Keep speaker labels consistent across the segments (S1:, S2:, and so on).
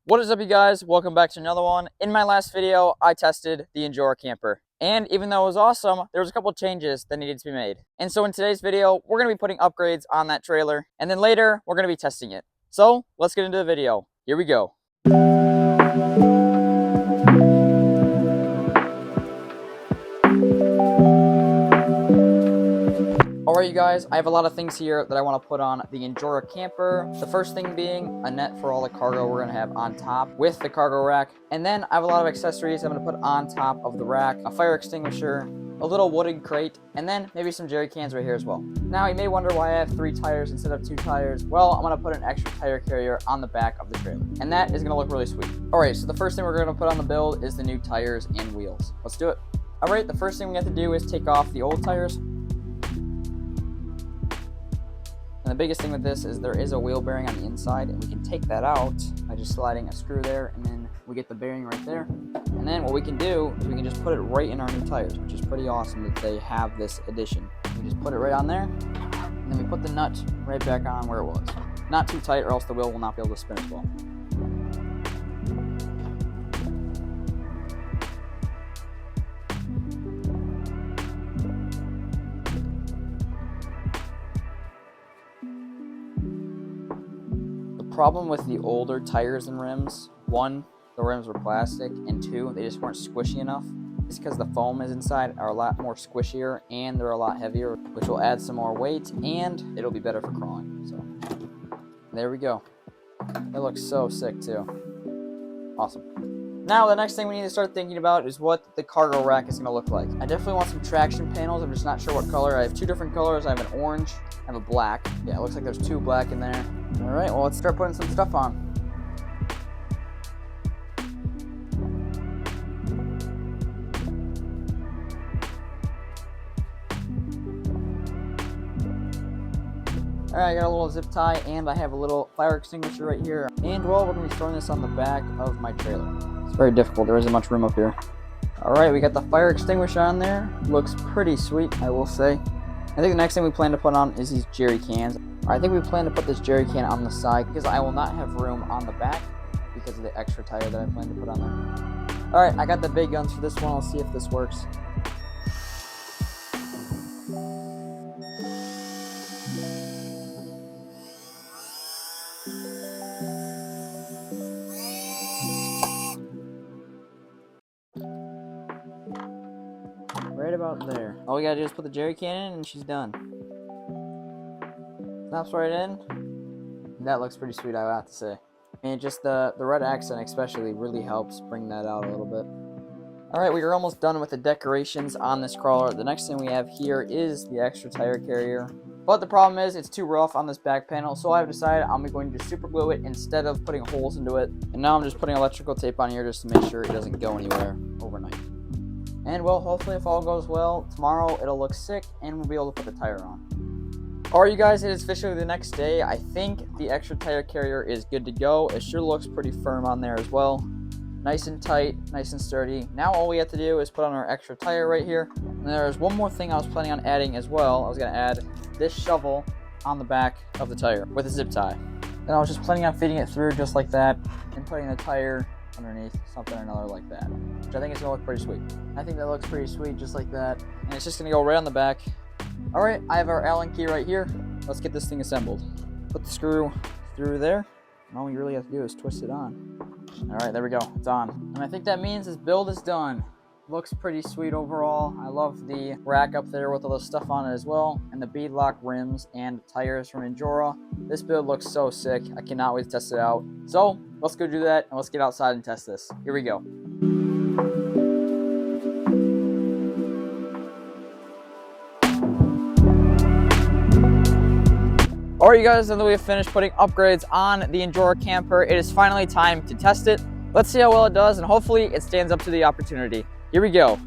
S1: What is up, you guys? Welcome back to another one. In my last video, I tested the Injora camper. And even though it was awesome, there was a couple changes that needed to be made. And so in today's video, we're going to be putting upgrades on that trailer. And then later, we're going to be testing it. So let's get into the video. Here we go. Alright, you guys, I have a lot of things here that I want to put on the Injora camper. The first thing being a net for all the cargo we're going to have on top with the cargo rack. And then I have a lot of accessories I'm going to put on top of the rack. A fire extinguisher, a little wooden crate, and then maybe some jerry cans right here as well. Now, you may wonder why I have 3 tires instead of 2 tires. Well, I'm going to put an extra tire carrier on the back of the trailer. And that is going to look really sweet. Alright, so the first thing we're going to put on the build is the new tires and wheels. Let's do it. Alright, the first thing we have to do is take off the old tires. And the biggest thing with this is there is a wheel bearing on the inside, and we can take that out by just sliding a screw there, and then we get the bearing right there. And then what we can do is we can just put it right in our new tires, which is pretty awesome that they have this addition. We just put it right on there, and then we put the nut right back on where it was. Not too tight or else the wheel will not be able to spin as well. Problem with the older tires and rims: 1, the rims were plastic, and 2, they just weren't squishy enough. It's because the foam is inside are a lot more squishier and they're a lot heavier, which will add some more weight and it'll be better for crawling. So there we go. It looks so sick too. Awesome. Now the next thing we need to start thinking about is what the cargo rack is going to look like. I definitely want some traction panels. I'm just not sure what color. I have 2 different colors. I have an orange, I have a black. Yeah, it looks like there's 2 black in there. Alright, well, let's start putting some stuff on. Alright, I got a little zip tie, and I have a little fire extinguisher right here. And, well, we're going to be storing this on the back of my trailer. It's very difficult. There isn't much room up here. Alright, we got the fire extinguisher on there. Looks pretty sweet, I will say. I think the next thing we plan to put on is these jerry cans. I think we plan to put this jerry can on the side because I will not have room on the back because of the extra tire that I plan to put on there. Alright, I got the big guns for this one. I'll see if this works. Right about there. All we gotta do is put the jerry can in and she's done. Snaps right in. That looks pretty sweet, I have to say. And just the red accent especially really helps bring that out a little bit. Alright, we are almost done with the decorations on this crawler. The next thing we have here is the extra tire carrier. But the problem is it's too rough on this back panel, so I've decided I'm going to super glue it instead of putting holes into it. And now I'm just putting electrical tape on here just to make sure it doesn't go anywhere overnight. And well, hopefully if all goes well, tomorrow it'll look sick and we'll be able to put the tire on. Alright, you guys, it is officially the next day. I think the extra tire carrier is good to go. It sure looks pretty firm on there as well. Nice and tight, nice and sturdy. Now all we have to do is put on our extra tire right here. And there's one more thing I was planning on adding as well. I was going to add this shovel on the back of the tire with a zip tie. And I was just planning on feeding it through just like that and putting the tire underneath something or another like that, which I think is going to look pretty sweet. I think that looks pretty sweet just like that. And it's just going to go right on the back. Alright, I have our Allen key right here. Let's get this thing assembled. Put the screw through there. And all we really have to do is twist it on. Alright, there we go. It's on. And I think that means this build is done. Looks pretty sweet overall. I love the rack up there with all the stuff on it as well. And the beadlock rims and tires from Injora. This build looks so sick. I cannot wait to test it out. So, let's go do that and let's get outside and test this. Here we go. Alright, you guys, now that we have finished putting upgrades on the Injora camper, it is finally time to test it. Let's see how well it does, and hopefully it stands up to the opportunity. Here we go.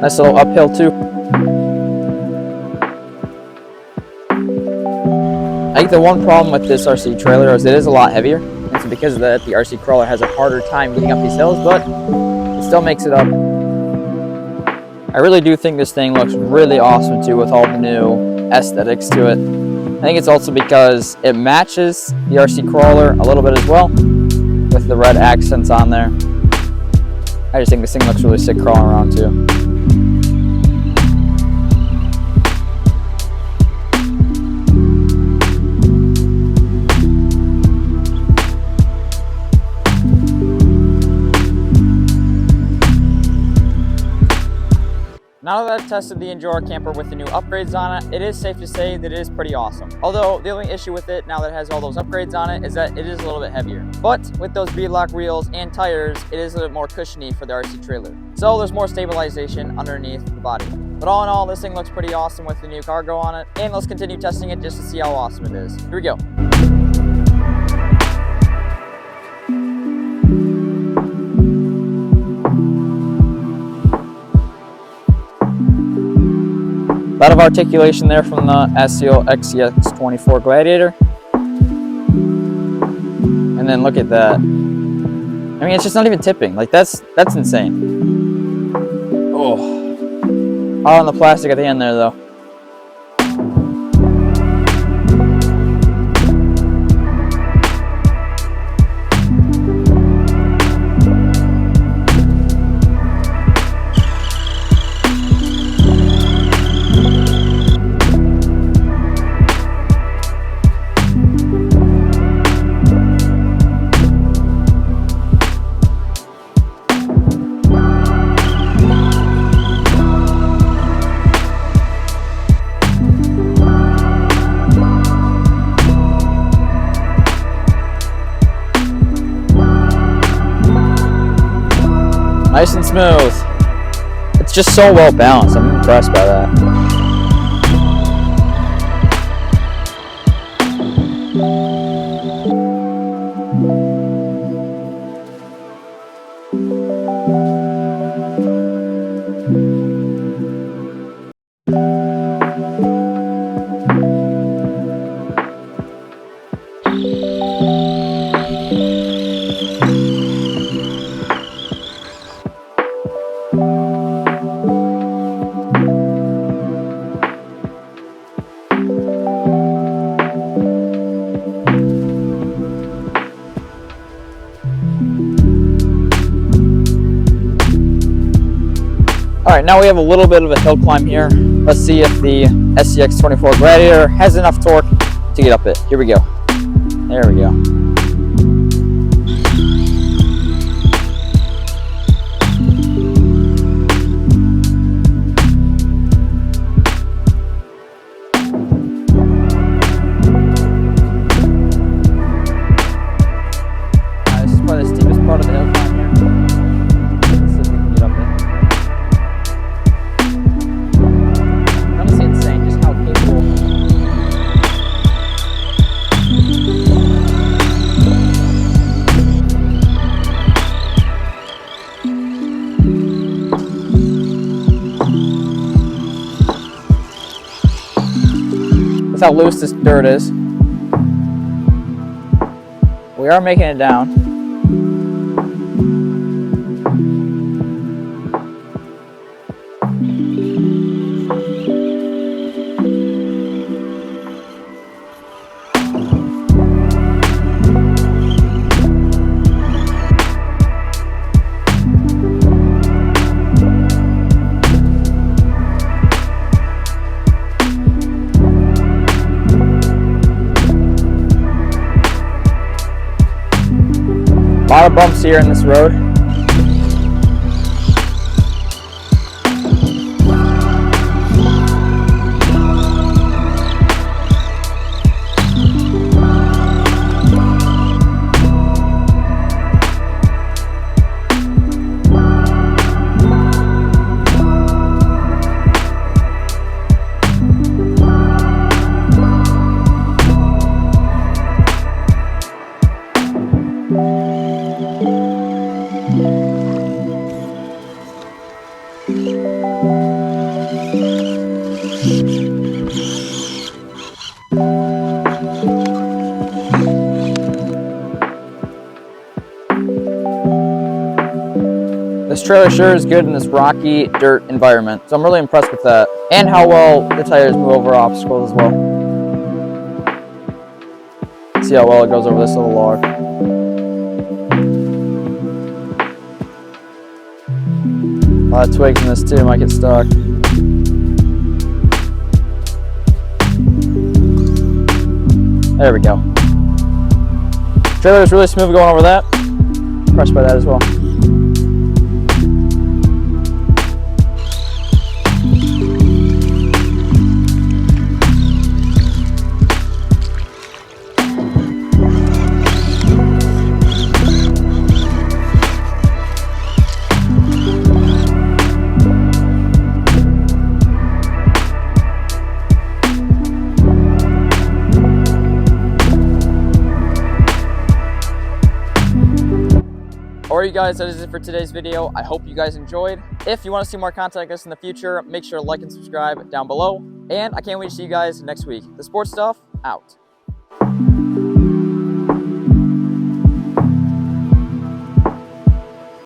S1: Nice little uphill too. I think the one problem with this RC trailer is it is a lot heavier. It's because of that the RC crawler has a harder time getting up these hills, but it still makes it up. I really do think this thing looks really awesome too with all the new aesthetics to it. I think it's also because it matches the RC crawler a little bit as well with the red accents on there. I just think this thing looks really sick crawling around too. Now that I've tested the Injora camper with the new upgrades on it, it is safe to say that it is pretty awesome. Although, the only issue with it, now that it has all those upgrades on it, is that it is a little bit heavier. But, with those beadlock wheels and tires, it is a little bit more cushiony for the RC trailer. So, there's more stabilization underneath the body. But all in all, this thing looks pretty awesome with the new cargo on it. And let's continue testing it just to see how awesome it is. Here we go. A lot of articulation there from the axial XCX24 Gladiator. And then look at that. I mean, it's just not even tipping. Like, that's insane. Oh. Hard on the plastic at the end there, though. Nice and smooth. It's just so well balanced. I'm impressed by that. Alright, now we have a little bit of a hill climb here. Let's see if the SCX24 Gladiator has enough torque to get up it. Here we go. There we go. This is probably the steepest part of the hill climb here. Let's see if we can get up it. Honestly, insane just how capable. That's how loose this dirt is. We are making it down. A lot of bumps here in this road. This trailer sure is good in this rocky dirt environment, so I'm really impressed with that. And how well the tires move over obstacles as well. See how well it goes over this little log. A lot of twigs in this too, might get stuck. There we go. Trailer is really smooth going over that. Impressed by that as well. Alright, you guys, that is it for today's video. I hope you guys enjoyed. If you want to see more content like this in the future, make sure to like and subscribe down below. And I can't wait to see you guys next week. The Sports Stuff, out.